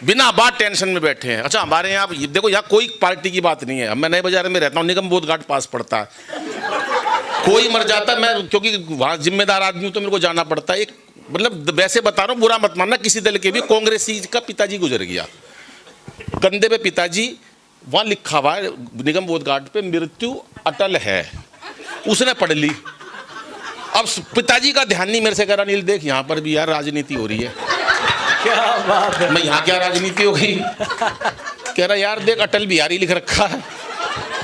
बिना बात टेंशन में बैठे हैं। अच्छा हमारे यहाँ देखो, यहाँ कोई पार्टी की बात नहीं है। मैं नए बाजार में रहता हूँ, निगम बोध घाट पास पड़ता है, कोई मर जाता है, मैं क्योंकि वहाँ जिम्मेदार आदमी हूँ तो मेरे को जाना पड़ता है। एक मतलब वैसे बता रहा हूँ, बुरा मत मानना, किसी दल के भी कांग्रेसी का पिताजी गुजर गया, कंधे पे पिताजी, वहाँ लिखा हुआ है निगम बोध घाट पे मृत्यु अटल है, उसने पढ़ ली। अब पिताजी का ध्यान नहीं मेरे से, कह रहा नील देख यहाँ पर भी यार राजनीति हो रही है। क्या बात है। मैं यहाँ क्या राजनीति हो गई? कह रहा यार देख अटल बिहारी लिख रखा है,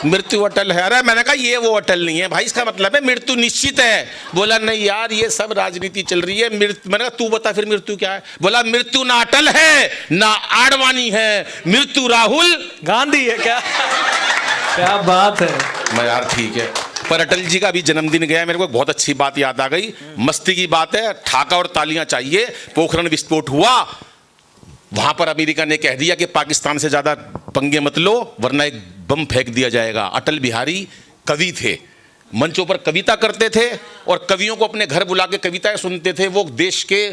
मृत्यु अटल है। अरे मैंने कहा ये वो अटल नहीं है भाई, इसका मतलब है मृत्यु निश्चित है। बोला नहीं यार ये सब राजनीति चल रही है। मैंने कहा तू बता फिर मृत्यु क्या है? बोला मृत्यु ना अटल है ना आडवाणी है, मृत्यु राहुल गांधी है। क्या क्या बात है। मैं यार ठीक है, पर अटल जी का भी जन्मदिन गया, मेरे को बहुत अच्छी बात याद आ गई, मस्ती की बात है, ठाका और तालियां चाहिए। पोखरण विस्फोट हुआ, वहां पर अमेरिका ने कह दिया कि पाकिस्तान से ज्यादा पंगे मत लो वरना एक बम फेंक दिया जाएगा। अटल बिहारी कवि थे, मंचों पर कविता करते थे और कवियों को अपने घर बुला के कविताएं सुनते थे। वो देश के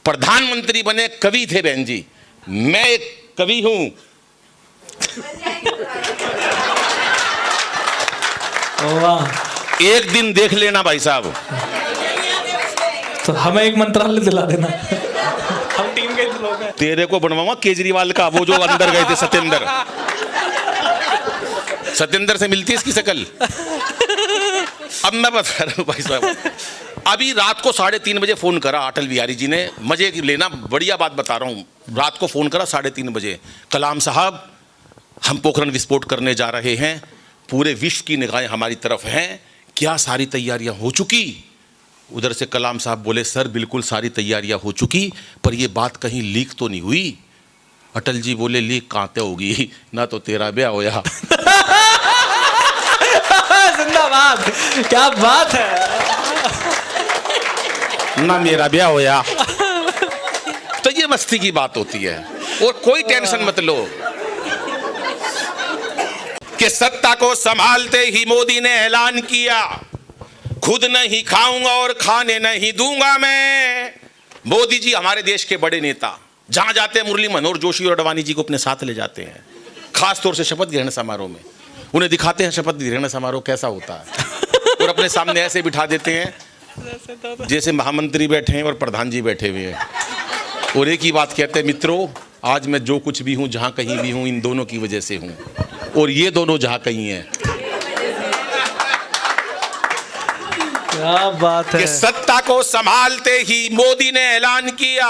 प्रधानमंत्री बने, कवि थे बहन जी। मैं एक कवि हूं। वाह, एक दिन देख लेना भाई साहब, तो हमें एक मंत्रालय दिला देना। हम टीम के लोग हैं। तेरे को बनवाऊंगा केजरीवाल का, वो जो अंदर गए थे सत्येंद्र से मिलती है इसकी शकल। अब मैं बता रहा हूँ भाई साहब, अभी रात को 3:30 बजे फोन करा अटल बिहारी जी ने, मजे लेना, बढ़िया बात बता रहा हूँ। रात को फोन करा 3:30 बजे, कलाम साहब हम पोखरण विस्फोट करने जा रहे हैं, पूरे विश्व की निगाहें हमारी तरफ हैं, क्या सारी तैयारियां हो चुकी? उधर से कलाम साहब बोले सर बिल्कुल सारी तैयारियां हो चुकी, पर ये बात कहीं लीक तो नहीं हुई? अटल जी बोले लीक कहाँ ते होगी, ना तो तेरा ब्याह होया। जिंदाबाद, क्या बात है। ना मेरा ब्याह होया। तो ये मस्ती की बात होती है और कोई टेंशन मत लो कि सत्ता को संभालते ही मोदी ने ऐलान किया खुद नहीं खाऊंगा और खाने नहीं दूंगा मैं। मोदी जी हमारे देश के बड़े नेता, जहां जाते हैं मुरली मनोहर जोशी और अडवाणी जी को अपने साथ ले जाते हैं, खास तौर से शपथ ग्रहण समारोह में उन्हें दिखाते हैं शपथ ग्रहण समारोह कैसा होता है, और अपने सामने ऐसे बिठा देते हैं जैसे महामंत्री बैठे हैं और प्रधान जी बैठे हुए हैं, और एक ही बात कहते हैं मित्रों आज मैं जो कुछ भी हूं जहां कहीं भी हूं इन दोनों की वजह से हूं, और ये दोनों जहां कहीं हैं। क्या बात है। कि सत्ता को संभालते ही मोदी ने ऐलान किया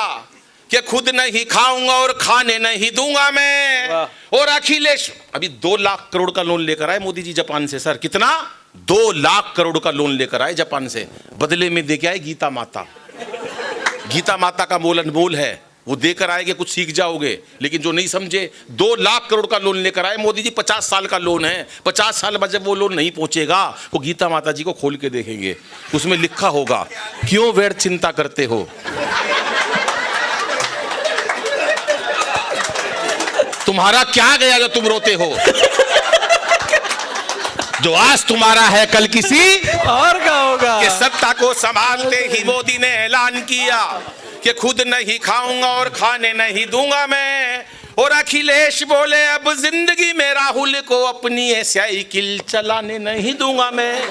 कि खुद नहीं खाऊंगा और खाने नहीं दूंगा मैं। और अखिलेश अभी 2 लाख करोड़ का लोन लेकर आए मोदी जी जापान से। सर कितना? 2 लाख करोड़ का लोन लेकर आए जापान से, बदले में देके आए गीता माता। गीता माता का मोल अनमोल है, वो देकर आएंगे कुछ सीख जाओगे। लेकिन जो नहीं समझे, 2 लाख करोड़ का लोन लेकर आए मोदी जी, 50 साल का लोन है। 50 साल बाद जब वो लोन नहीं पहुंचेगा, वो गीता माता जी को खोल के देखेंगे, उसमें लिखा होगा क्यों व्यर्थ चिंता करते हो, तुम्हारा क्या गया जो तुम रोते हो, जो आज तुम्हारा है कल किसी और का होगा। कि सत्ता को संभालते ही मोदी ने ऐलान किया कि खुद नहीं खाऊंगा और खाने नहीं दूंगा मैं। और अखिलेश बोले अब जिंदगी में राहुल को अपनी साइकिल चलाने नहीं दूंगा मैं।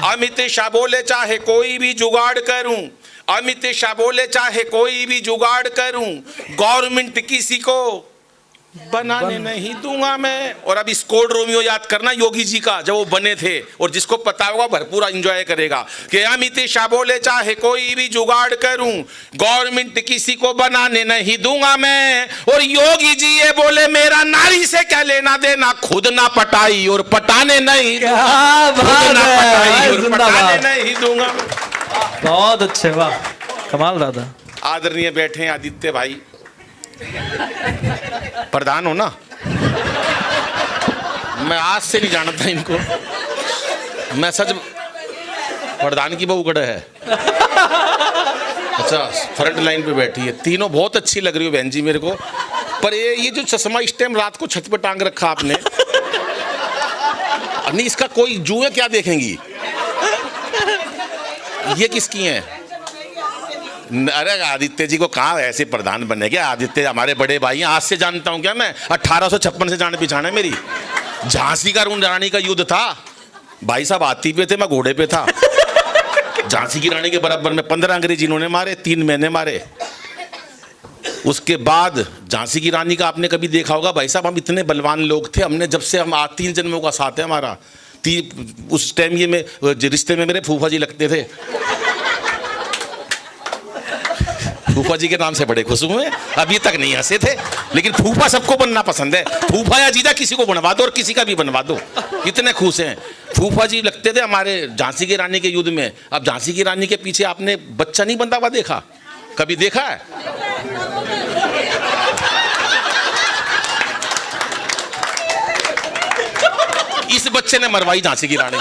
अमित शाह बोले चाहे कोई भी जुगाड़ करूं, अमित शाह बोले चाहे कोई भी जुगाड़ करूं, गवर्नमेंट किसी को बनाने नहीं दूंगा मैं। और अब स्कोड रोमियो याद करना योगी जी का, जब वो बने थे, और जिसको पता होगा भरपूर एंजॉय करेगा कि अमित शाह बोले चाहे कोई भी जुगाड़ करूं, गवर्नमेंट किसी को बनाने नहीं दूंगा मैं। और योगी जी ये बोले मेरा नारी से क्या लेना देना, खुद ना पटाई और पटाने नहीं, पटाने नहीं दूंगा। बहुत अच्छे, वाह कमाल दादा। आदरणीय बैठे हैं आदित्य भाई, प्रधान हो ना, मैं आज से नहीं जानता इनको, मैं सच प्रधान की बहू कड़े है। अच्छा फ्रंट लाइन पे बैठी है, तीनों बहुत अच्छी लग रही हो बहन जी मेरे को, पर ये जो चश्मा इस टाइम रात को छत पे टांग रखा आपने, नहीं इसका कोई जुए क्या देखेंगी, ये किसकी है? अरे आदित्य जी को कहाँ ऐसे प्रधान बने क्या? आदित्य हमारे बड़े भाई हैं, आज से जानता हूँ क्या मैं? 1856 से जान पहचान है मेरी। झांसी का रानी का युद्ध था भाई साहब, हाथी पे थे, मैं घोड़े पे था। झांसी की रानी के बराबर में 15 अंग्रेज इन्होंने मारे, 3 मैंने मारे। उसके बाद झांसी की रानी का आपने कभी देखा होगा भाई साहब, हम इतने बलवान लोग थे, हमने जब से हम 3 जन्मों का साथ है हमारा। उस टाइम ये में रिश्ते में मेरे फूफा जी लगते थे। फूफा जी के नाम से बड़े खुश हुए, अभी तक नहीं हंसे थे, लेकिन फूफा सबको बनना पसंद है। फूफा या जीजा किसी को बनवा दो और किसी का भी बनवा दो, इतने खुश हैं। फूफा जी लगते थे हमारे झांसी की रानी के युद्ध में। अब झांसी की रानी के पीछे आपने बच्चा नहीं बंधा हुआ देखा? कभी देखा है? इस बच्चे ने मरवाई झांसी की रानी,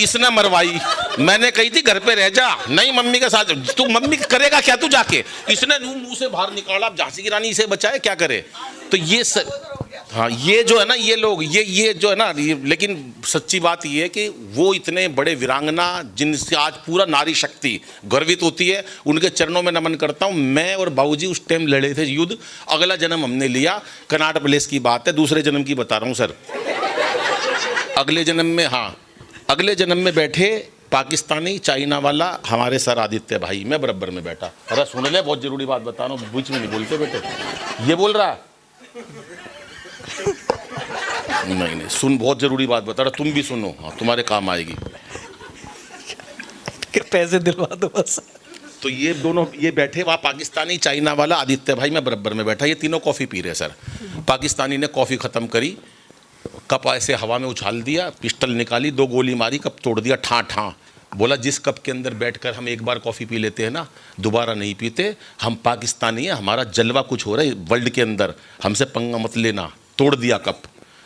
इसने मरवाई। मैंने कही थी घर पे रह जा, नहीं मम्मी के साथ। तू मम्मी करेगा क्या तू जाके? इसने मुंह से बाहर निकाला, झांसी की रानी इसे बचाए, क्या करे? तो ये हाँ, ये जो है ना, ये लोग ये जो है ना, लेकिन सच्ची बात ये है कि वो इतने बड़े वीरांगना जिनसे आज पूरा नारी शक्ति गर्वित होती है, उनके चरणों में नमन करता हूँ। मैं और बाबूजी उस टाइम लड़े थे युद्ध, अगला जन्म हमने लिया। कनाट प्लेस की बात है, दूसरे जन्म की बता रहा हूँ सर। अगले जन्म में, हाँ, अगले जन्म में बैठे पाकिस्तानी चाइना वाला हमारे सर आदित्य भाई, मैं बराबर में बैठा। अरे सुन ले, बहुत जरूरी बात बता रहा हूँ, बीच में नहीं बोलते बेटे। ये बोल रहा नहीं, सुन, बहुत जरूरी बात बता रहा, तुम भी सुनो, हाँ, तुम्हारे काम आएगी। पैसे दिलवा दो बस। तो ये दोनों ये बैठे, वहाँ पाकिस्तानी चाइना वाला आदित्य भाई, मैं बराबर में बैठा। ये तीनों कॉफ़ी पी रहे सर। पाकिस्तानी ने कॉफ़ी ख़त्म करी, कप ऐसे हवा में उछाल दिया, पिस्टल निकाली, 2 गोली मारी, कप तोड़ दिया ठा ठा। बोला जिस कप के अंदर बैठकर हम एक बार कॉफ़ी पी लेते हैं ना, दोबारा नहीं पीते। हम पाकिस्तानी हैं, हमारा जलवा कुछ हो रहा है वर्ल्ड के अंदर, हमसे पंगा मत लेना। तोड़ दिया कप।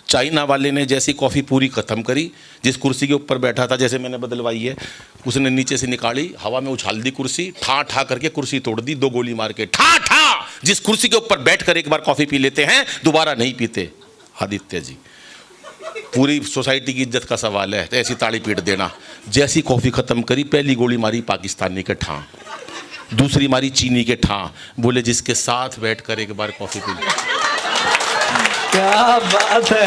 चाइना वाले ने जैसी कॉफ़ी पूरी ख़त्म करी, जिस कुर्सी के ऊपर बैठा था, जैसे मैंने बदलवाई है, उसने नीचे से निकाली, हवा में उछाल दी कुर्सी, ठा ठा करके कुर्सी तोड़ दी, 2 गोली मार के ठा ठा। जिस कुर्सी के ऊपर बैठकर एक बार कॉफ़ी पी लेते हैं, दोबारा नहीं पीते। आदित्य जी, पूरी सोसाइटी की इज्जत का सवाल है, तो ऐसी ताड़ी पीट देना। जैसी कॉफ़ी ख़त्म करी, पहली गोली मारी पाकिस्तानी के ठा, दूसरी मारी चीनी के ठा। बोले जिसके साथ बैठकर एक बार कॉफ़ी पी ली, क्या बात है,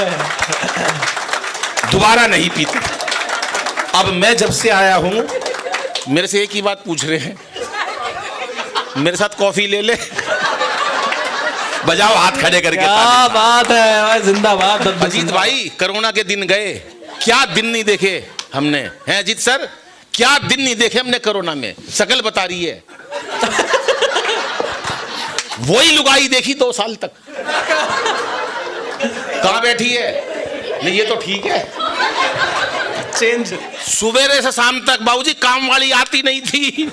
दोबारा नहीं पीते। अब मैं जब से आया हूँ, मेरे से एक ही बात पूछ रहे हैं, मेरे साथ कॉफ़ी ले ले। बजाओ हाथ खड़े करके। क्या बात है भाई, जिंदाबाद। अजीत भाई, कोरोना के दिन गए, क्या दिन नहीं देखे हमने, हैं अजीत सर? क्या दिन नहीं देखे हमने कोरोना में, शकल बता रही है। वही लुगाई देखी 2 साल तक। कहाँ बैठी है? नहीं, ये तो ठीक है। चेंज। सुबह से शाम तक बाबूजी काम वाली आती नहीं थी,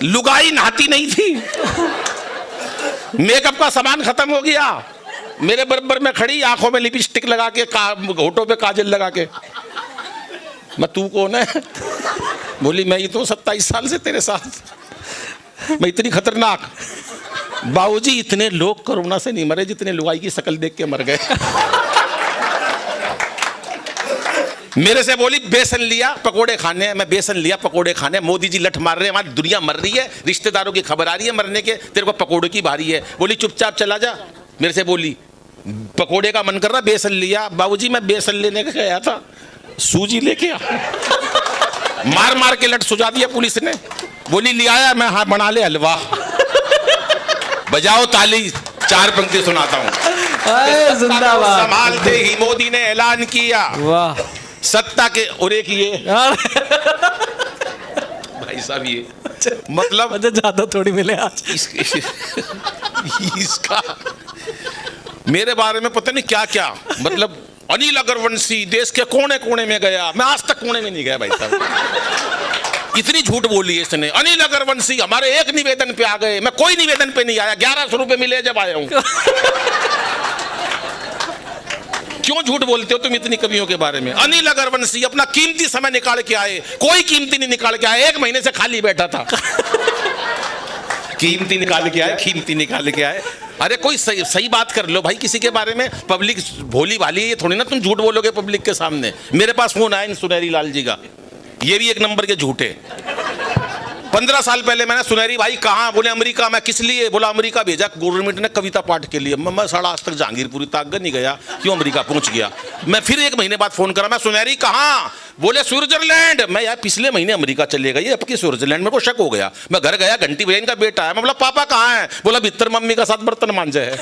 लुगाई नहाती नहीं थी, मेकअप का सामान खत्म हो गया, मेरे बराबर में खड़ी, आंखों में लिपस्टिक लगा के, होठों पे काजल लगा के। मैं, तू कौन है? बोली मैं ही तो 27 साल से तेरे साथ, मैं इतनी खतरनाक। बाबूजी, इतने लोग कोरोना से नहीं मरे जितने लुगाई की शक्ल देख के मर गए। मेरे से बोली बेसन लिया पकोड़े खाने हैं, मैं बेसन लिया पकोड़े खाने। मोदी जी लठ मार रहे हैं, हमारी दुनिया मर रही है, रिश्तेदारों की खबर आ रही है मरने के, तेरे को पकोड़े की बारी है। बोली चुपचाप चला जा। मेरे से बोली पकोड़े का मन कर रहा, बेसन लिया। बाबूजी मैं बेसन लेने का गया था, सूजी लेके आ। मार मार के लठ सुझा दिया पुलिस ने। बोली ले आया मैं, हाँ बना ले हलवा। बजाओ ताली, 4 पंक्ति सुनाता हूँ। जिंदाबाद। संभालते ही मोदी ने ऐलान किया, वाह, सत्ता के। और एक ये भाई साहब, ये मतलब मुझे ज्यादा थोड़ी मिले आज। इसका मेरे बारे में पता नहीं क्या क्या, मतलब अनिल अग्रवंशी देश के कोने कोने में गया, मैं आज तक कोने में नहीं गया भाई साहब। इतनी झूठ बोली है इसने। अनिल अग्रवंशी हमारे एक निवेदन पे आ गए, मैं कोई निवेदन पे नहीं आया, 1100 रुपए मिले जब आया हूं। क्यों झूठ बोलते हो तुम इतनी कवियों के बारे में? अनिल अग्रवंशी अपना कीमती समय निकाल के आए, कोई कीमती नहीं निकाल के आए, 1 महीने से खाली बैठा था। कीमती निकाल के आए, कीमती निकाल के आए। अरे कोई सही बात कर लो भाई किसी के बारे में। पब्लिक भोली वाली है, ये थोड़ी ना तुम झूठ बोलोगे पब्लिक के सामने। मेरे पास फोन आया सुनहरी लाल जी का, ये भी 1 नंबर के झूठे। 15 साल पहले मैंने सुनहरी भाई कहाँ, बोले अमेरिका। मैं किस लिए? बोला अमेरिका भेजा गवर्नमेंट ने कविता पाठ के लिए। मैं साढ़ा आज तक जहांगीरपुरी तक नहीं गया, क्यों अमेरिका पहुंच गया। मैं फिर 1 महीने बाद फोन करा, मैं सुनहरी कहाँ? बोले स्विट्जरलैंड। मैं यार पिछले महीने अमेरिका चले गई, अब की स्विट्जरलैंड में को शक हो गया। मैं घर गया, घंटी बजाई, इनका बेटा है। मैं बोला पापा कहाँ है? बोला भीतर मम्मी का साथ बर्तन मांझे है।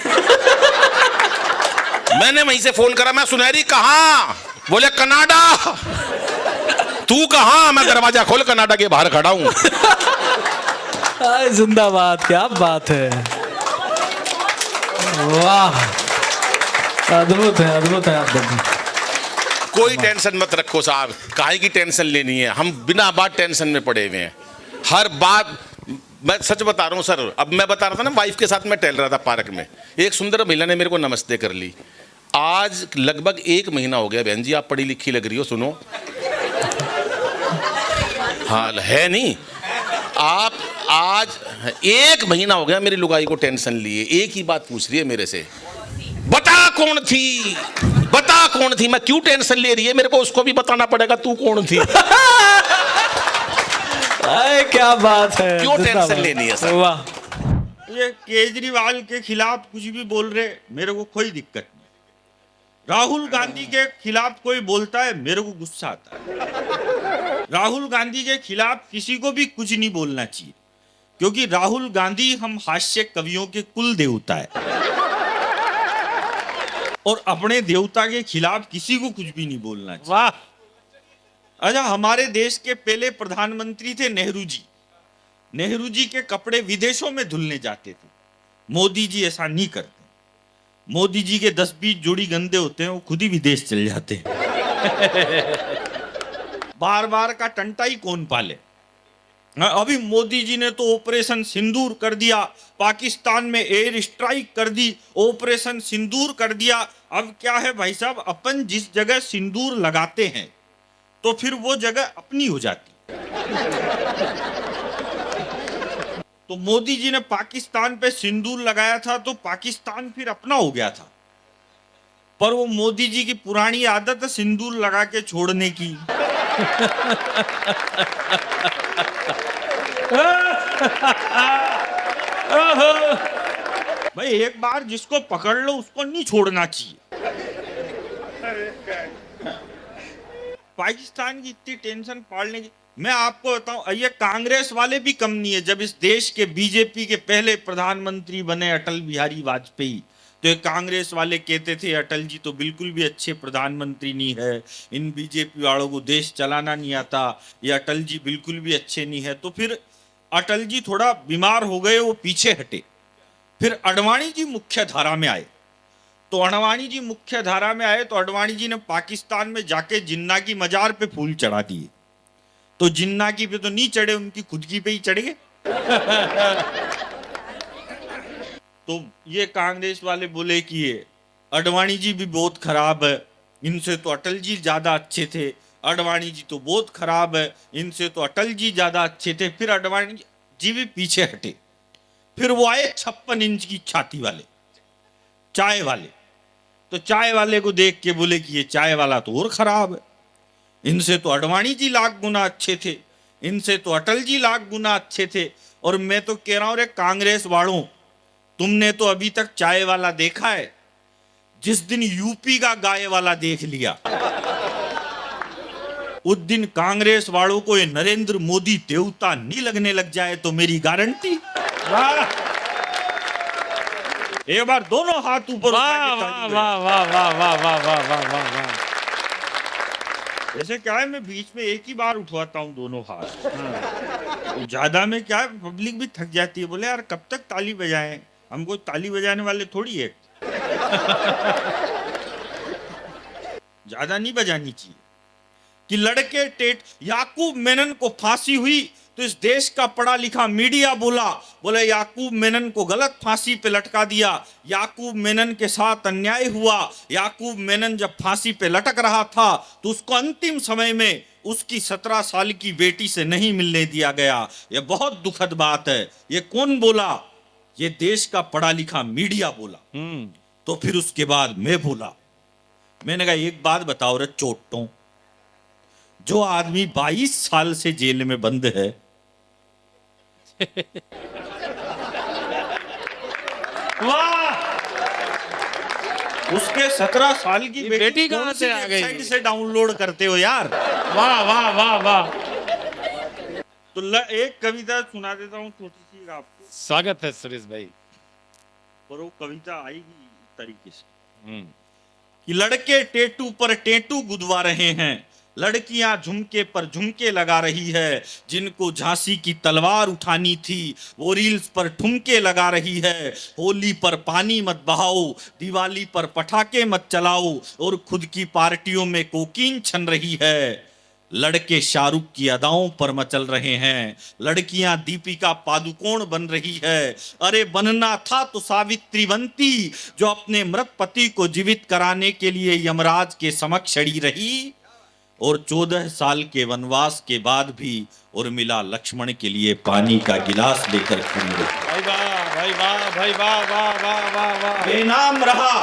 मैंने वहीं से फोन करा, मैं सुनहरी कहाँ? बोले कनाडा। तू कहाँ? मैं दरवाजा खोल कनाडा के बाहर खड़ा हूं। जिंदाबाद, क्या बात है, वाह, अद्भुत है, अद्भुत है आप दोनों। कोई टेंशन मत रखो साहब, काहे की टेंशन लेनी है? हम बिना बात टेंशन में पड़े हुए हैं। हर बात मैं सच बता रहा हूँ सर। अब मैं बता रहा था ना, वाइफ के साथ मैं टहल रहा था पार्क में, एक सुंदर महिला ने मेरे को नमस्ते कर ली। आज लगभग 1 महीना हो गया। बहन जी आप पढ़ी लिखी लग रही हो, सुनो। हाँ है नहीं, आप आज 1 महीना हो गया मेरी लुगाई को टेंशन लिए। एक ही बात पूछ रही है मेरे से, बता कौन थी, बता कौन थी। मैं क्यों टेंशन ले रही है, मेरे को उसको भी बताना पड़ेगा तू कौन थी। क्या बात है, क्यों टेंशन लेनी है सर? वाह। ये केजरीवाल के खिलाफ कुछ भी बोल रहे, मेरे को कोई दिक्कत नहीं। राहुल गांधी के खिलाफ कोई बोलता है, मेरे को गुस्सा आता है। राहुल गांधी के खिलाफ किसी को भी कुछ नहीं बोलना चाहिए, क्योंकि राहुल गांधी हम हास्य कवियों के कुल देवता है, और अपने देवता के खिलाफ किसी को कुछ भी नहीं बोलना चाहिए। वाह। अच्छा, हमारे देश के पहले प्रधानमंत्री थे नेहरू जी। नेहरू जी के कपड़े विदेशों में धुलने जाते थे, मोदी जी ऐसा नहीं करते। मोदी जी के 10-20 जोड़ी गंदे होते हैं, वो खुद ही विदेश चले जाते हैं। बार बार का टंटा ही कौन पाले। अभी मोदी जी ने तो ऑपरेशन सिंदूर कर दिया, पाकिस्तान में एयर स्ट्राइक कर दी, ऑपरेशन सिंदूर कर दिया। अब क्या है भाई साहब, अपन जिस जगह सिंदूर लगाते हैं तो फिर वो जगह अपनी हो जाती। तो मोदी जी ने पाकिस्तान पे सिंदूर लगाया था तो पाकिस्तान फिर अपना हो गया था, पर वो मोदी जी की पुरानी आदत है सिंदूर लगा के छोड़ने की। भाई एक बार जिसको पकड़ लो उसको नहीं छोड़ना चाहिए। पाकिस्तान की इतनी टेंशन पालने की, मैं आपको बताऊं, ये कांग्रेस वाले भी कम नहीं है। जब इस देश के बीजेपी के पहले प्रधानमंत्री बने अटल बिहारी वाजपेयी, तो ये कांग्रेस वाले कहते थे अटल जी तो बिल्कुल भी अच्छे प्रधानमंत्री नहीं है, इन बीजेपी वालों को देश चलाना नहीं आता, ये अटल जी बिल्कुल भी अच्छे नहीं है। तो फिर अटल जी थोड़ा बीमार हो गए, वो पीछे हटे। फिर अडवाणी जी मुख्य धारा में आए। तो अडवाणी जी मुख्य धारा में आए तो अडवाणी जी ने पाकिस्तान में जाके जिन्ना की मजार पे फूल चढ़ा दिए। तो जिन्ना की पे तो नहीं चढ़े, उनकी खुद की पे ही चढ़ गए। तो ये कांग्रेस वाले बोले कि ये अडवाणी जी भी बहुत खराब है, इनसे तो अटल जी ज्यादा अच्छे थे। अडवाणी जी तो बहुत खराब है, इनसे तो अटल जी ज्यादा अच्छे थे। फिर अडवाणी जी भी पीछे हटे। फिर वो आए 56 इंच की छाती वाले, चाय वाले। तो चाय वाले को देख के बोले कि ये चाय वाला तो और खराब है, इनसे तो अडवाणी जी लाख गुना अच्छे थे, इनसे तो अटल जी लाख गुना अच्छे थे। और मैं तो कह रहा हूं रे कांग्रेस वालों, तुमने तो अभी तक चाय वाला देखा है? जिस दिन यूपी का गाय वाला देख लिया, उस दिन कांग्रेस वालों को ये नरेंद्र मोदी देवता नहीं लगने लग जाए तो मेरी गारंटी। वाह, एक बार दोनों हाथ ऊपर। वाह वाह वाह वाह वाह वाह वाह वाह वाह वाह वाह। ऐसे क्या है, मैं बीच में एक ही बार उठवाता हूँ दोनों हाथ। हाँ। ज्यादा में क्या है, पब्लिक भी थक जाती है, बोले यार कब तक ताली बजाएं, हमको ताली बजाने वाले थोड़ी है। ज्यादा नहीं बजानी चाहिए। कि लड़के टेट याकूब मेनन को फांसी हुई तो इस देश का पढ़ा लिखा मीडिया बोले याकूब मेनन को गलत फांसी पे लटका दिया, याकूब मेनन के साथ अन्याय हुआ। याकूब मेनन जब फांसी पे लटक रहा था तो उसको अंतिम समय में उसकी 17 साल की बेटी से नहीं मिलने दिया गया। यह बहुत दुखद बात है। ये कौन बोला? ये देश का पढ़ा लिखा मीडिया बोला। तो फिर उसके बाद मैं बोला, मैंने कहा एक बात बताओ रे चोटों, जो आदमी 22 साल से जेल में बंद है, वाह, उसके 17 साल की ये बेटी कहाँ कौन से सी आ गई? वेबसाइट से डाउनलोड करते हो यार? वाह वाह वाह वाह। तो एक कविता सुना देता हूँ छोटी सी आपको, स्वागत है सुरेश भाई। और वो कविता आएगी इस तरीके से कि लड़के टेटू पर टेटू गुदवा रहे हैं, लड़कियां झुमके पर झुमके लगा रही है, जिनको झांसी की तलवार उठानी थी वो रील्स पर ठुमके लगा रही है। होली पर पानी मत बहाओ, दिवाली पर पटाखे मत चलाओ, और खुद की पार्टियों में कोकीन छन रही है। लड़के शाहरुख की अदाओं पर मचल रहे हैं, लड़कियां दीपिका पादुकोण बन रही है। अरे बनना था तो सावित्री बनती, जो अपने मृत पति को जीवित कराने के लिए यमराज के समक्ष अड़ी रही, और 14 साल के वनवास के बाद भी उर्मिला लक्ष्मण के लिए पानी का गिलास लेकर खड़ी रही। भाई वाह भाई वाह भाई वाह वाह वाह वाह वाह। बेनाम रहा,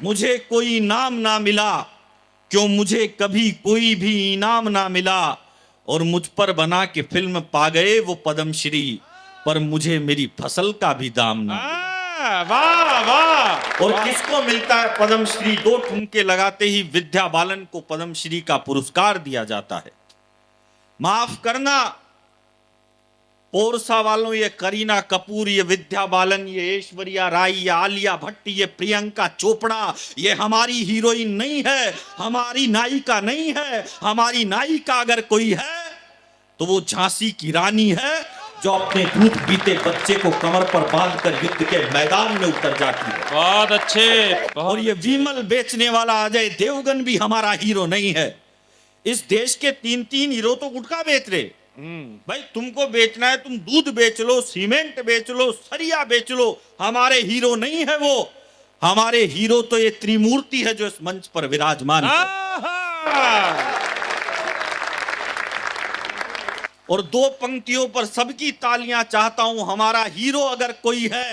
मुझे कोई नाम ना मिला, क्यों मुझे कभी कोई भी इनाम ना मिला, और मुझ पर बना के फिल्म पा गए वो पद्मश्री, पर मुझे मेरी फसल का भी दाम ना मिला। वाह वाह। और किसको मिलता है पद्मश्री? 2 ठुमके लगाते ही विद्या बालन को पद्मश्री का पुरस्कार दिया जाता है। माफ करना पोरसा वालों, ये करीना कपूर, ये विद्या बालन, ये ऐश्वर्या राय, ये आलिया भट्ट, ये प्रियंका चोपड़ा, ये हमारी हीरोइन नहीं है, हमारी नायिका नहीं है। हमारी नायिका अगर कोई है तो वो झांसी की रानी है, जो अपने दूध पीते बच्चे को कमर पर बांधकर युद्ध के मैदान में उतर जाती है। बहुत अच्छे। और ये विमल बेचने वाला अजय देवगन भी हमारा हीरो नहीं है। इस देश के 3 हीरो तो गुटखा बेच रहे। भाई तुमको बेचना है, तुम दूध बेच लो, सीमेंट बेच लो, सरिया बेच लो, हमारे हीरो नहीं है वो। हमारे हीरो तो ये त्रिमूर्ति है जो इस मंच पर विराजमान है। और 2 पंक्तियों पर सबकी तालियां चाहता हूं। हमारा हीरो अगर कोई है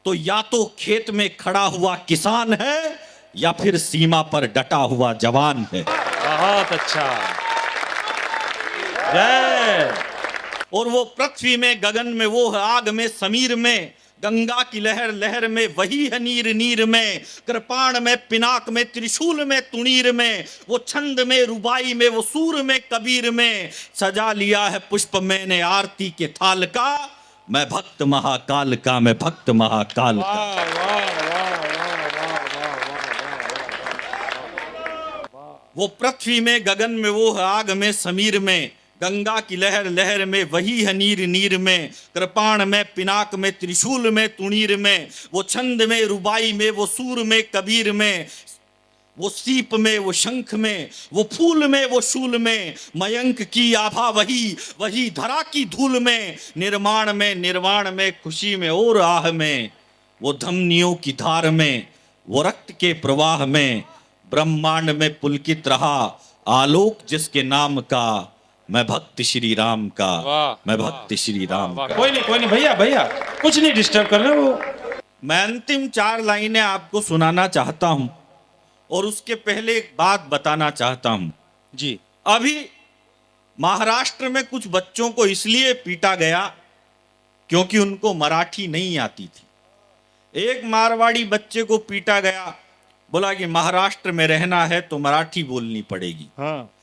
तो या तो खेत में खड़ा हुआ किसान है, या फिर सीमा पर डटा हुआ जवान है। बहुत अच्छा। जय। और वो पृथ्वी में, गगन में, वो है आग में, समीर में, गंगा की लहर लहर में, वही है नीर नीर में, कृपाण में, पिनाक में, त्रिशूल में, तुणीर में, वो छंद में, रुबाई में, वो सूर में, कबीर में, सजा लिया है पुष्प मैंने आरती के थाल का, मैं भक्त महाकाल का, मैं भक्त महाकाल का। वाह वाह वाह वाह वाह वाह। वो पृथ्वी में, गगन में, वो है आग में, समीर में, गंगा की लहर लहर में, वही है नीर नीर में, कृपाण में, पिनाक में, त्रिशूल में, तुणीर में, वो छंद में, रुबाई में, वो सूर में, कबीर में, वो सीप में, वो शंख में, वो फूल में, वो शूल में, मयंक की आभा वही, वही धरा की धूल में, निर्माण में, निर्वाण में, खुशी में और आह में, वो धमनियों की धार में, वो रक्त के प्रवाह में, ब्रह्मांड में पुलकित रहा आलोक जिसके नाम का, मैं भक्त श्री राम का, मैं भक्त श्री राम का। कोई नहीं भैया भैया, कुछ नहीं डिस्टर्ब करना। वो मैं अंतिम 4 लाइनें आपको सुनाना चाहता हूं, और उसके पहले एक बात बताना चाहता हूं जी। अभी महाराष्ट्र में कुछ बच्चों को इसलिए पीटा गया क्योंकि उनको मराठी नहीं आती थी। एक मारवाड़ी बच्चे को पीटा गया, बोला कि महाराष्ट्र में रहना है तो मराठी बोलनी पड़ेगी। हाँ।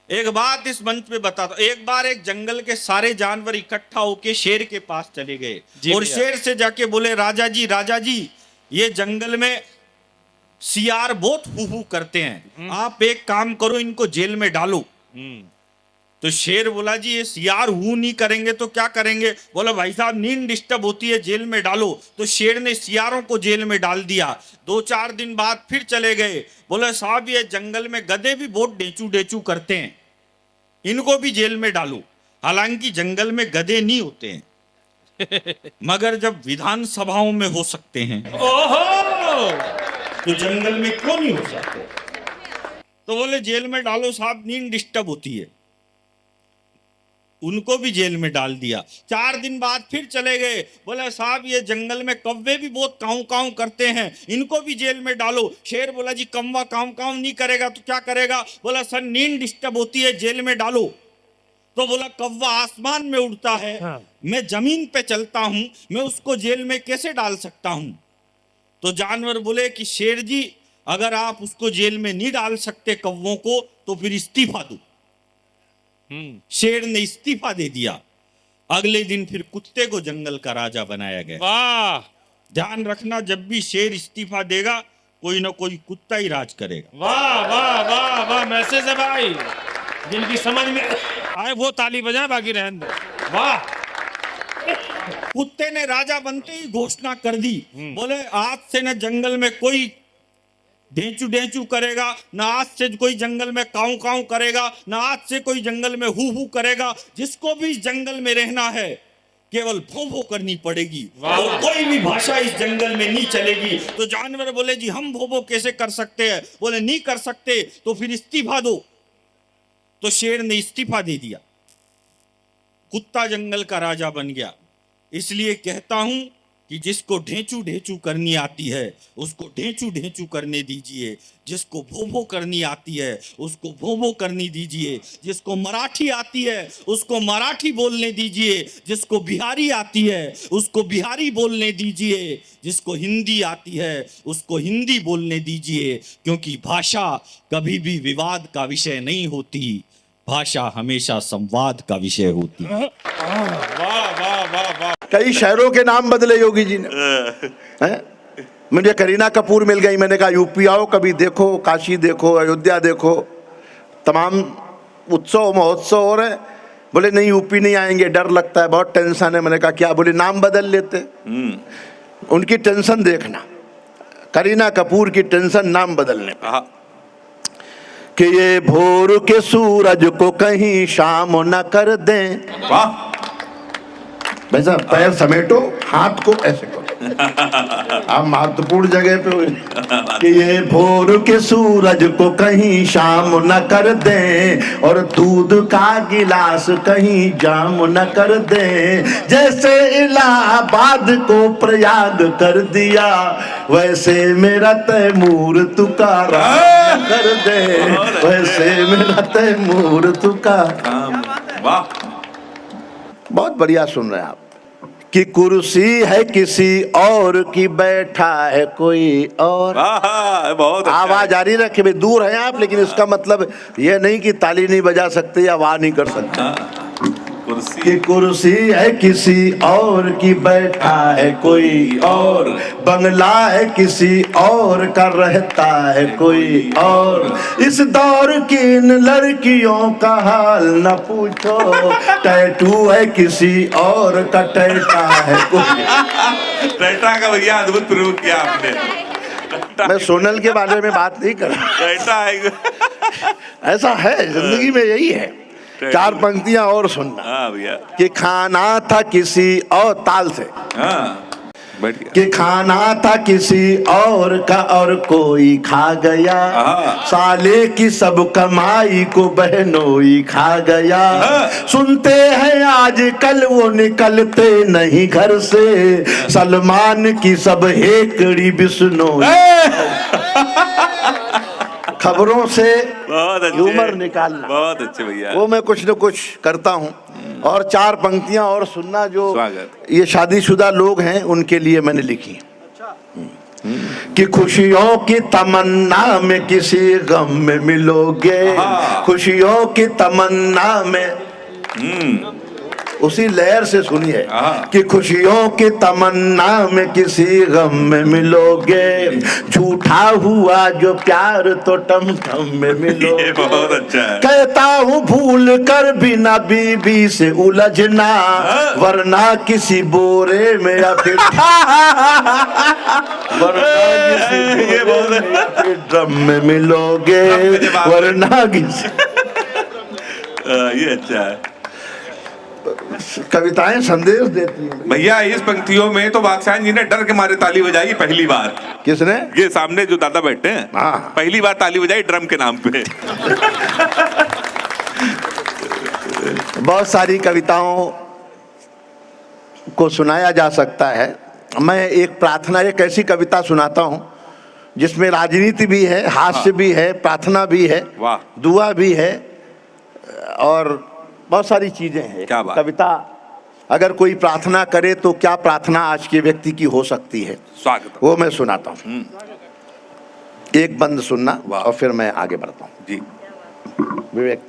एक बात इस मंच पे बताता, एक बार एक जंगल के सारे जानवर इकट्ठा होके शेर के पास चले गए, और शेर से जाके बोले, राजा जी, ये जंगल में सियार बहुत हू करते हैं, आप एक काम करो, इनको जेल में डालो। तो शेर बोला, जी ये सियार हू नहीं करेंगे तो क्या करेंगे? बोला, भाई साहब नींद डिस्टर्ब होती है, जेल में डालो। तो शेर ने सियारों को जेल में डाल दिया। 2-4 दिन बाद फिर चले गए, बोले साहब ये जंगल में गधे भी बहुत डेचू करते हैं, इनको भी जेल में डालो। हालांकि जंगल में गधे नहीं होते हैं, मगर जब विधानसभाओं में हो सकते हैं, ओहो, तो जंगल में क्यों नहीं हो सकते? तो बोले जेल में डालो साहब, नींद डिस्टर्ब होती है। उनको भी जेल में डाल दिया। 4 दिन बाद फिर चले गए, बोला साहब ये जंगल में कौवे भी बहुत काऊ काऊ करते हैं, इनको भी जेल में डालो। शेर बोला, जी कौवा काऊ काऊ नहीं करेगा तो क्या करेगा? बोला सर नींद डिस्टर्ब होती है, जेल में डालो। तो बोला कौवा आसमान में उड़ता है, मैं जमीन पे चलता हूं, मैं उसको जेल में कैसे डाल सकता हूं? तो जानवर बोले कि शेर जी, अगर आप उसको जेल में नहीं डाल सकते कौवों को, तो फिर इस्तीफा दो। शेर ने इस्तीफा दे दिया। अगले दिन फिर कुत्ते को जंगल का राजा बनाया गया। वाह ध्यान रखना, जब भी शेर इस्तीफा देगा कोई ना कोई कुत्ता ही राज करेगा। वाह वाह वाह वाह, मैसेज है भाई, जिनकी समझ में आए वो ताली बजाए, बाकी रहने दो। वाह। कुत्ते ने राजा बनते ही घोषणा कर दी, बोले आज से न जंगल में कोई ढेंचू ढेंचू करेगा, ना आज से कोई जंगल में काऊ काऊ करेगा, ना आज से कोई जंगल में हु हु करेगा। जिसको भी इस जंगल में रहना है केवल भों भों करनी पड़ेगी, और कोई भी भाषा इस जंगल में नहीं चलेगी। तो जानवर बोले जी हम भों भों कैसे कर सकते हैं? बोले नहीं कर सकते तो फिर इस्तीफा दो। तो शेर ने इस्तीफा दे दिया, कुत्ता जंगल का राजा बन गया। इसलिए कहता हूं कि जिसको ढेंचू ढेंचू करनी आती है उसको ढेंचू ढेंचू करने दीजिए, जिसको भों भों करनी आती है उसको भों भों करनी दीजिए, जिसको मराठी आती है उसको मराठी बोलने दीजिए, जिसको बिहारी आती है उसको बिहारी बोलने दीजिए, जिसको हिंदी आती है उसको हिंदी बोलने दीजिए। क्योंकि भाषा कभी भी विवाद का विषय नहीं होती, भाषा हमेशा संवाद का विषय होती है। वाह वाह वाह वाह। कई शहरों के नाम बदले योगी जी ने हैं? मुझे करीना कपूर मिल गई, मैंने कहा यूपी आओ कभी देखो, काशी देखो, अयोध्या देखो, तमाम उत्सव महोत्सव हो रहे। बोले नहीं यूपी नहीं आएंगे, डर लगता है, बहुत टेंशन है। मैंने कहा क्या? बोले नाम बदल लेते। उनकी टेंशन देखना, करीना कपूर की टेंशन नाम बदलने पे कि ये भोर के सूरज को कहीं शाम न कर दें। वाह, वैसा पैर समेटो, हाथ को ऐसे करो, आप महत्वपूर्ण जगह पे हुए कि ये भोर के सूरज को कहीं शाम न कर दें, और दूध का गिलास कहीं जाम न कर दें। जैसे इलाहाबाद को प्रयाग कर दिया, वैसे मेरा तैमूर तुकाराम कर दे, वैसे मेरा तैमूर तुकाराम। वाह, बहुत बढ़िया सुन रहे हैं आप। कि कुर्सी है किसी और की, बैठा है कोई और। बहुत अच्छा। आवाज जारी रखे, भाई दूर हैं आप, लेकिन इसका मतलब यह नहीं कि ताली नहीं बजा सकते या वाह नहीं कर सकते। कि कुर्सी है किसी और की, बैठा है कोई और, बंगला है किसी और का, रहता है कोई और। इस दौर की इन लड़कियों का हाल न पूछो, टैटू है किसी और का, टैटा है कोई। टैटा का भैया अद्भुत प्रयोग किया आपने। मैं सोनल के बारे में बात नहीं कर रहा, टैटा है। ऐसा है जिंदगी में, यही है। चार पंक्तियां और सुनना। हाँ भैया। कि खाना था किसी और, ताल से, हाँ बैठ गया। कि खाना था किसी और का और कोई खा गया, साले की सब कमाई को बहनोई खा गया। सुनते हैं आज कल वो निकलते नहीं घर से, सलमान की सब हेकड़ी बिश्नोई। खबरों से ह्यूमर निकालना, बहुत अच्छे भैया। वो मैं कुछ न कुछ करता हूँ। और चार पंक्तियां और सुनना जो स्वागत। ये शादीशुदा लोग हैं उनके लिए मैंने लिखी। कि खुशियों की तमन्ना में किसी गम में मिलोगे, खुशियों की तमन्ना में, उसी लहर से सुनिए। कि खुशियों की तमन्ना में किसी गम में मिलोगे, झूठा हुआ जो प्यार तो टम टम में मिलोगे। बहुत अच्छा है। कहता हूँ भूल कर बिना बीबी से उलझना, वरना किसी बोरे में या फिर ड्रम में मिलोगे, वरना किसी। ये अच्छा है। कविताएं संदेश देती हैं भैया। इस पंक्तियों में तो बादशाह जी ने डर के मारे ताली बजाई पहली बार। किसने? ये सामने जो दादा बैठे हैं, हाँ। पहली बार ताली बजाई ड्रम के नाम पे। बहुत सारी कविताओं को सुनाया जा सकता है। मैं एक प्रार्थना, एक ऐसी कविता सुनाता हूँ जिसमें राजनीति भी है, हास्य भी है, प्रार्थना भी है, वाह। दुआ भी है, और बहुत सारी चीजें हैं। क्या बात। कविता, अगर कोई प्रार्थना करे तो क्या प्रार्थना आज के व्यक्ति की हो सकती है, स्वागत। वो मैं सुनाता हूँ। एक बंद सुनना और फिर मैं आगे बढ़ता हूँ। जी। विवेक।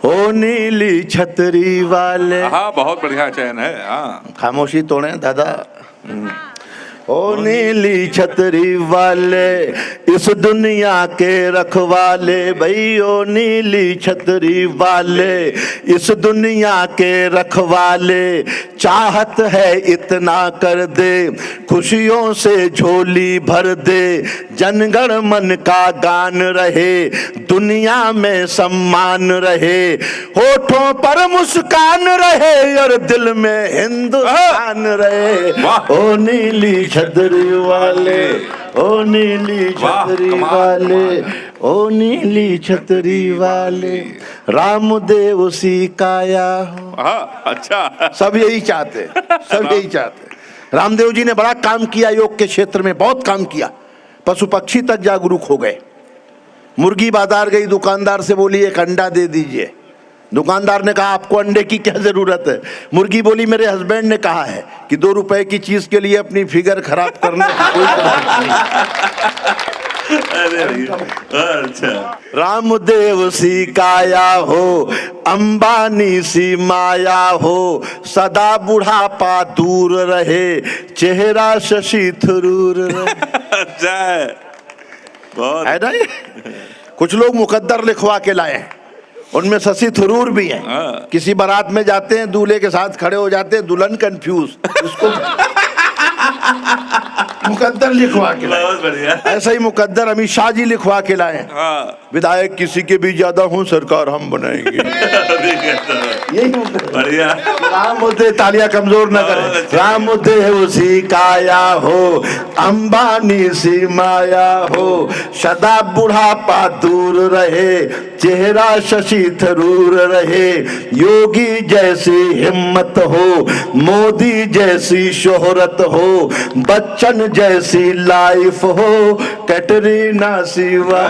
ओ नीली छतरी वाले, हाँ बहुत बढ़िया चयन है। हाँ खामोशी तोड़े दादा। ओ नीली छतरी वाले, इस दुनिया के रखवाले, भाई ओ नीली छतरी वाले, इस दुनिया के रखवाले, चाहत है इतना कर दे, खुशियों से झोली भर दे, जनगण मन का गान रहे, दुनिया में सम्मान रहे, होठों पर मुस्कान रहे और दिल में हिंदुस्तान रहे। ओ नीली छतरी वाले, ओ नीली छतरी वाले, ओ नीली छतरी वाले, रामदेव सी काया हो। हाँ, अच्छा। सब यही चाहते, सब यही चाहते। रामदेव जी ने बड़ा काम किया योग के क्षेत्र में, बहुत काम किया, पशु पक्षी तक जागरूक हो गए। मुर्गी बाजार गई, दुकानदार से बोली एक अंडा दे दीजिए। दुकानदार ने कहा आपको अंडे की क्या जरूरत है? मुर्गी बोली मेरे हस्बैंड ने कहा है कि 2 रुपए की चीज के लिए अपनी फिगर खराब करने की कोई जरूरत नहीं। अच्छा। रामदेव सी काया हो, अंबानी सी माया हो, सदा बुढ़ापा दूर रहे, चेहरा शशि थरूर रहे। अच्छा है, बहुत है ना? कुछ लोग मुकद्दर लिखवा के लाए हैं, उनमें शशि थरूर भी है। किसी बारात में जाते हैं, दूल्हे के साथ खड़े हो जाते हैं, दुल्हन कंफ्यूज, उसको मुकद्दर लिखवा के लाए। बहुत बढ़िया। ऐसा ही मुकद्दर अमित शाह जी लिखवा के लाए। हाँ। विधायक किसी के भी ज्यादा हूँ, सरकार हम बनाएंगे। यही बढ़िया। राम मुद्दे, तालियां कमजोर न करें। राम मुद्दे उसी काया हो, अंबानी सी माया हो, सदा बुढ़ापा दूर रहे, चेहरा शशि थरूर रहे, योगी जैसी हिम्मत हो, मोदी जैसी शोहरत हो, बच्चन जैसी लाइफ हो, कैटरीना सिवा,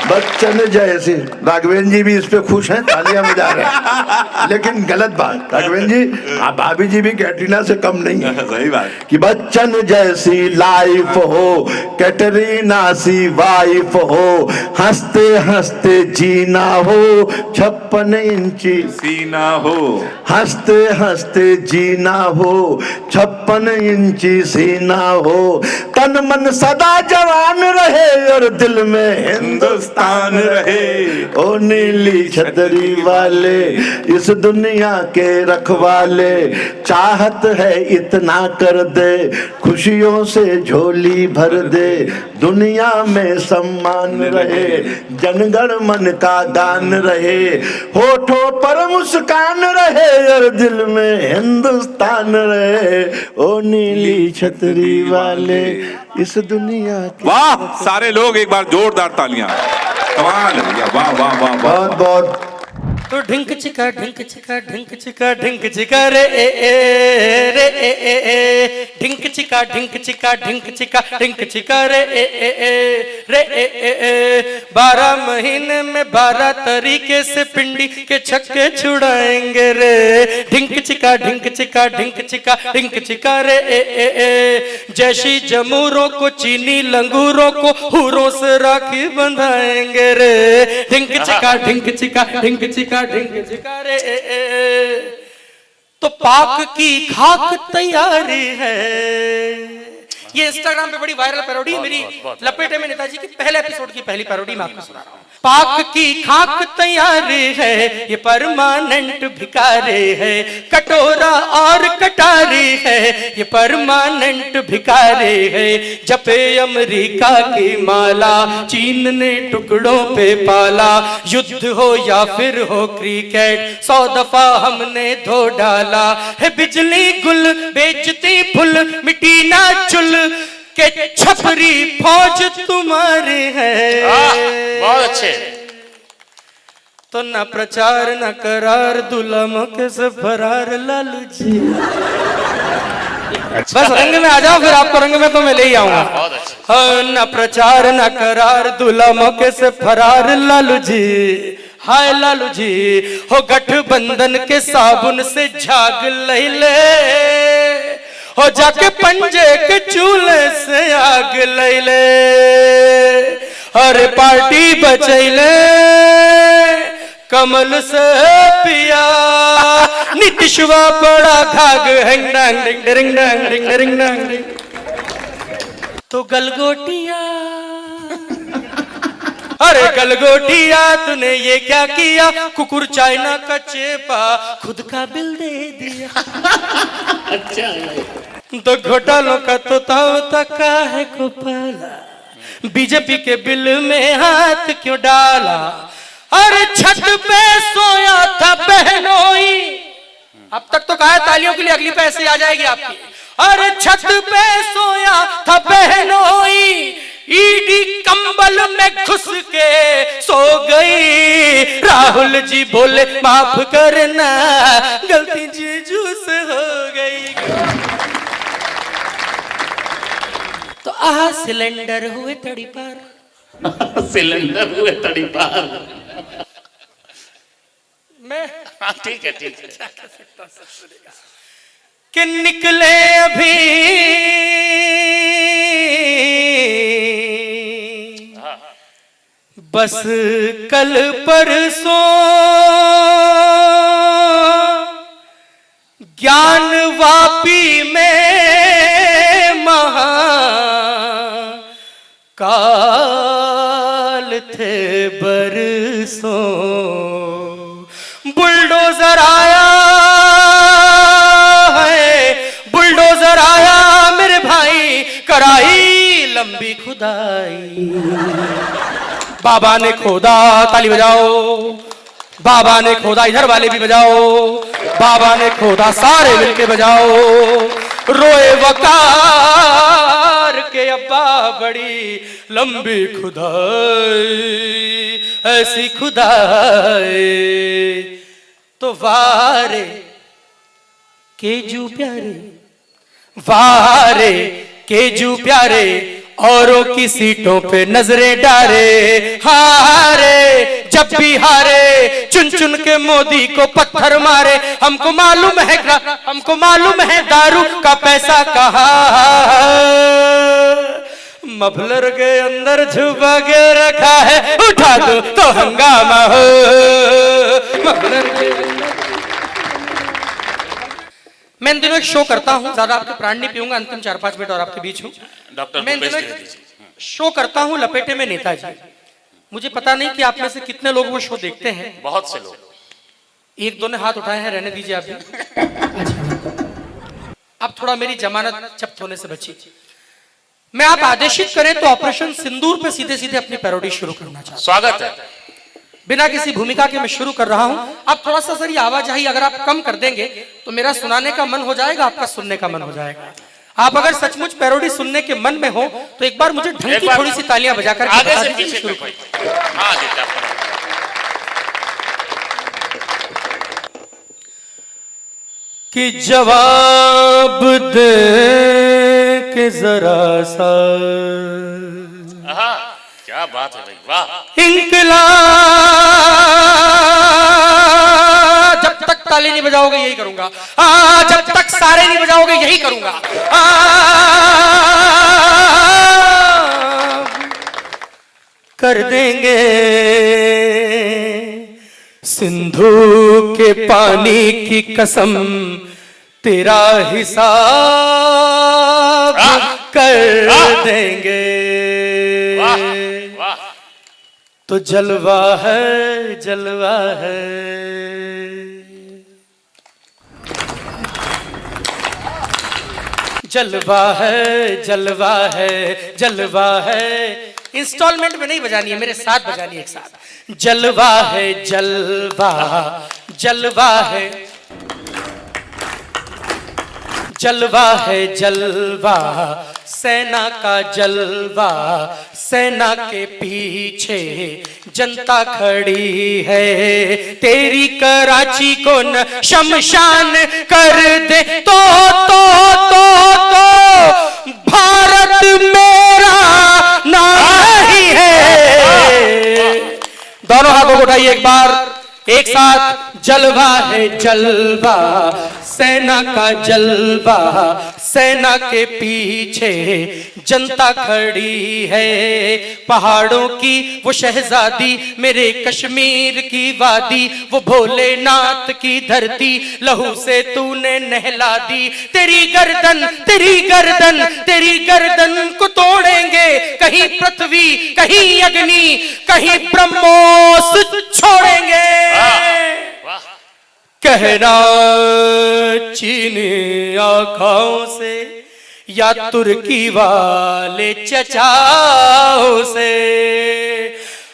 बच्चन जैसी। राघवेंद्र जी भी इस पे खुश हैं, तालियां बजा रहे हैं, लेकिन गलत बात। राघवेंद्र जी, आप भाभी जी भी कैटरीना से कम नहीं है। सही बात। कि बच्चन जैसी लाइफ हो, कैटरीना सी वाइफ हो, हंसते हंसते जीना हो, 56 इंची सीना हो, हंसते हंसते जीना हो, 56 इंची सीना हो, तन मन सदा जवान रहे और दिल में हिंदुस्तान रहे। ओ नीली छतरी वाले, इस दुनिया के रखवाले, चाहत है इतना कर दे, खुशियों से झोली भर दे, दुनिया में सम्मान रहे, जनगण मन का गान रहे, होठों पर मुस्कान रहे और दिल में हिंदुस्तान रहे। ओ नीली छतरी वाले, इस दुनिया की। वाह, सारे लोग एक बार जोरदार तालियां। कमाल है भैया, वाह वाह वाह वाह। बहुत बहुत। तो ढिंक चिका ढिंक चिका ढिंक चिका ढिंक चिका रे रे ढिंक चिका ढिंक चिका ढिंक चिका ढिंक चिका रे रे 12 महीने में 12 तरीके से पिंडी के छक्के छुड़ाएंगे रे। ढिंक चिका ढिंक चिका ढिंक चिका ढिंक चिका रे जैसी जमूरों को चीनी लंगूरों को हूरों से राखी बंधाएंगे रे। ढिंक चिका ढिंक चिका ढिंक चिका ढिंक चिका रे। तो पाक की खाक तैयारी है। ये इंस्टाग्राम पे बड़ी वायरल पैरोडी है मेरी लपेटे में नेताजी की पहले एपिसोड की पहली पैरोडी मैं आपको सुना रहा हूँ। पाक की खाक तैयारी है, ये परमानेंट भिखारी है, कटोरा और कटारी है, ये परमानेंट भिखारी है। जपे अमेरिका की माला, चीन ने टुकड़ों पे पाला, युद्ध हो या फिर हो क्रिकेट, 100 दफा हमने धो डाला है। बिजली गुल बेचती फुल, मिट्टी ना चुल के छपरी फौज तुम्हारी है। बहुत अच्छे। तो न प्रचार न करार, दूल्हा मौके से फरार लालू जी। बस रंग में आ जाओ, फिर आपको रंग में तो मैं ले ही आऊंगा। हाँ, न प्रचार न करार, दूल्हा मौके से फरार लालू जी। हाय लालू जी हो गठबंधन के साबुन से झाग ले हो जाके पंजे के चूल्हे से आग ले हर पार्टी बचैले कमल से पिया नीतीशवा बड़ा घाग हेंग डांग डिंग डिंग डांग डिंग डिंग डांग तो गलगोटिया अरे गलगोटिया तूने ये क्या किया कुकुर चाइना का चेपा खुद का बिल दे दिया अच्छा तो घोटालों का तो का है को पाला बीजेपी के बिल में हाथ क्यों डाला अरे छत पे सोया था बहनोई अब तक तो कहा तालियों के लिए अगली पैसे आ जाएगी आपकी अरे छत पे सोया था बहनोई ईडी कंबल में घुस के सो गई राहुल जी बोले माफ करना गलती जीजू से हो गई तो सिलेंडर हुए तड़ी पार सिलेंडर हुए तड़ी पार मैं ठीक है कि निकले अभी बस कल परसों ज्ञान वापी में महा काल थे बरसों बुलडोजर आया है बुलडोजर आया मेरे भाई कराई लंबी खुदाई बाबा ने खोदा ताली बजाओ बाबा ने खोदा इधर वाले भी बजाओ बाबा ने खोदा सारे मिलके बजाओ रोए वकार के अब्बा बड़ी लंबी खुदाई ऐसी खुदाई तो वारे केजू प्यारे वारे केजू प्यारे औरों की सीटों पे नजरें डारे हारे जब भी हारे चुन चुन के मोदी को पत्थर मारे हमको मालूम है दारू का पैसा कहाँ मफलर के अंदर छुपा के रखा है उठा दो तो हंगामा हो मफलर के मैं इन दिनों एक शो करता हूँ ज्यादा आपके प्राण नहीं पीऊंगा अंतिम 4-5 मिनट और आपके बीच हूँ डॉक्टर मैं इन दिनों शो करता हूँ लपेटे में नेताजी मुझे पता नहीं कि आप में से कितने लोग वो शो देखते हैं बहुत से लोग एक दो ने हाथ उठाए हैं रहने दीजिए आप भी अब थोड़ा मेरी जमानत जब्त होने से बची मैं आप आदेशित करें तो ऑपरेशन सिंदूर पे सीधे सीधे अपनी पैरोडी शुरू करना चाहता हूं स्वागत है बिना किसी भूमिका के मैं शुरू कर रहा हूं अब थोड़ा सा सर ये आवाजाही अगर आप कम कर देंगे तो मेरा सुनाने का मन हो जाएगा आपका सुनने का मन हो जाएगा आप अगर सचमुच पैरोडी सुनने के मन में हो तो एक बार मुझे ढंग की थोड़ी सी तालियां बजाकर आगे से पीछे शुरू कोई हाँ कि जवाब दे के जरा सा क्या बात है भाई वाह इंकलाब जब तक ताली नहीं बजाओगे यही करूंगा जब तक सारे नहीं बजाओगे यही करूंगा कर देंगे सिंधु के पानी की कसम तेरा हिसाब कर देंगे तो जलवा है जलवा है जलवा है जलवा है जलवा है इंस्टॉलमेंट में नहीं बजानी है मेरे साथ बजानी है एक साथ जलवा है जलवा जलवा है जलवा है जलवा सेना का जलवा सेना के पीछे जनता खड़ी है तेरी कराची को न शमशान कर दे तो भारत मेरा नहीं है दोनों हाथों को बताइए एक बार एक साथ। जलवा है जलवा सेना का जलवा, सेना के पीछे जनता खड़ी है। पहाड़ों की वो शहजादी, मेरे कश्मीर की वादी, वो भोलेनाथ की धरती, लहू से तूने नहला दी। तेरी गर्दन तेरी गर्दन तेरी गर्दन को तोड़ेंगे, कहीं पृथ्वी कहीं अग्नि कहीं ब्रह्मोस छोड़ेंगे। कहना चीनी आंखों से या तुर्की वाले चचाओं से।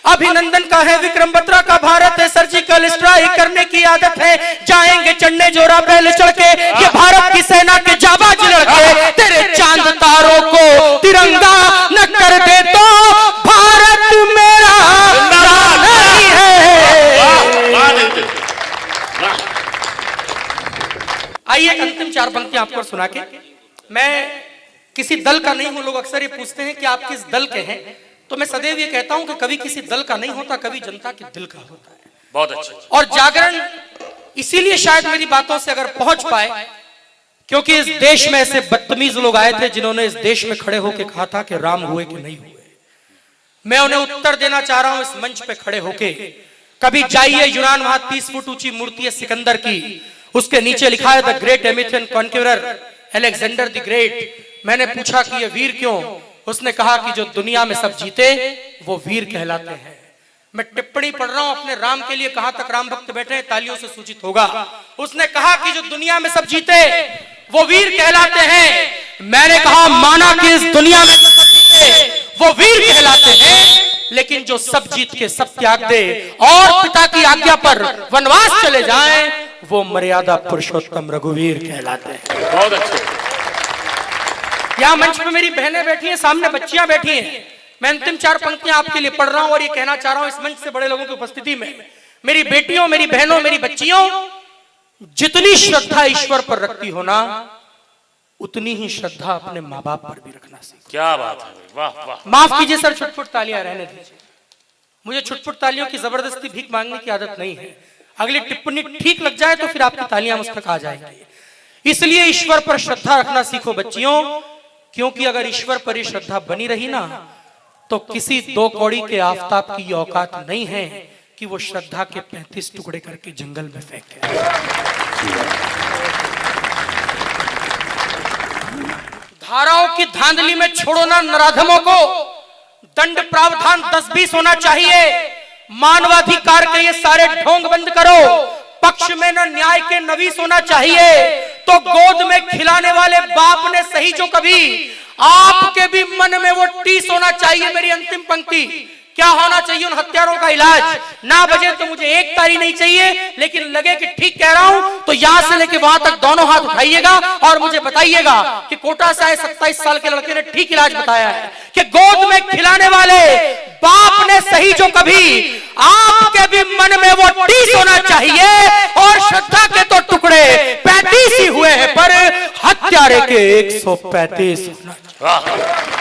अभिनंदन का है, विक्रम बत्रा का भारत है, सर्जिकल स्ट्राइक करने की आदत है। जाएंगे चढ़ने जोरा पहले चढ़ के, ये भारत की सेना के जाबाज लड़के। तेरे चांद तारों को तिरंगा न कर दे तो भारत मेरा नहीं है। आइए एक अंतिम चार पंक्तियां आपको सुना के। मैं किसी दल का नहीं हूं, लोग अक्सर ये पूछते हैं कि आप किस दल के हैं, तो मैं सदैव ये कहता हूं कि कभी किसी दल का नहीं होता, कभी जनता के दिल का होता है। बहुत अच्छा। और जागरण इसीलिए शायद मेरी बातों से अगर पहुंच पाए, क्योंकि इस देश में ऐसे बदतमीज लोग आए थे जिन्होंने इस देश में खड़े होकर कहा था कि राम हुए कि नहीं हुए। मैं उन्हें उत्तर देना चाह रहा हूं इस मंच पे खड़े होके। कभी जाइए यूनान, वहां 30 फुट ऊंची मूर्ति है सिकंदर की, उसके नीचे लिखा है the great Emathian conqueror Alexander the great. मैंने पूछा कि ये वीर क्यों? उसने कहा कि जो दुनिया में सब जीते वो वीर कहलाते हैं। मैं टिप्पणी पढ़ रहा हूं अपने राम के लिए, कहां तक राम भक्त बैठे हैं तालियों से सूचित होगा। उसने कहा कि जो दुनिया में सब जीते वो वीर कहलाते हैं। मैंने कहा माना कि इस दुनिया में जो सब जीते वो वीर कहलाते हैं, लेकिन जो सब जीत के सब त्याग दे और पिता की आज्ञा पर वनवास चले जाएं, वो मर्यादा पुरुषोत्तम रघुवीर कहलाते हैं। बहुत अच्छे। यहाँ मंच पे मेरी बहनें बैठी हैं, सामने बच्चियां बैठी हैं। मैं अंतिम चार पंक्तियां आपके लिए पढ़ रहा हूं और ये कहना चाह रहा हूं इस मंच से बड़े लोगों की उपस्थिति में, मेरी बेटियों, मेरी बहनों, मेरी बच्चियों, जितनी श्रद्धा ईश्वर पर रखती हो ना, उतनी ही श्रद्धा अपने माँ बाप पर भी रखना सीखो। क्या बात है, वाह वाह। माफ कीजिए सर, छुटपुट तालियां रहने दीजिए। मुझे छुटपुट तालियों की जबरदस्ती भीख मांगने की आदत नहीं है। अगली टिप्पणी ठीक लग जाए तो फिर आपकी तालियां मुझ तक आ जाएंगी। इसलिए ईश्वर पर श्रद्धा रखना सीखो बच्चियों, क्योंकि अगर ईश्वर पर ही श्रद्धा बनी रही ना, तो किसी दो कौड़ी के आफताब की औकात नहीं है कि वो श्रद्धा के 35 टुकड़े करके जंगल में फेंके। धाराओं की धांधली में छोड़ो ना नराधमों को, दंड प्रावधान 10-20 होना चाहिए। मानवाधिकार के ये सारे ढोंग बंद करो। पक्ष में न न्याय के नवीस होना चाहिए, तो गोद में खिलाने वाले बाप ने सही जो कभी, आपके भी मन में वो टीस होना चाहिए। मेरी अंतिम पंक्ति क्या होना चाहिए? उन हत्यारों का इलाज। ना बजे तो मुझे एक तारी नहीं चाहिए, लेकिन लगे कि ठीक कह रहा हूं तो यहां से लेके वहां तक दोनों हाथ उठाइएगा और मुझे बताइएगा कि कोटा से आए 27 साल के लड़के ने ठीक इलाज बताया है कि गोद में खिलाने वाले बाप ने सही जो कभी, आपके भी मन में वो टीस होना चाहिए। और श्रद्धा के तो टुकड़े 35 ही हुए हैं, पर हत्यारे के 135 होना चाहिए।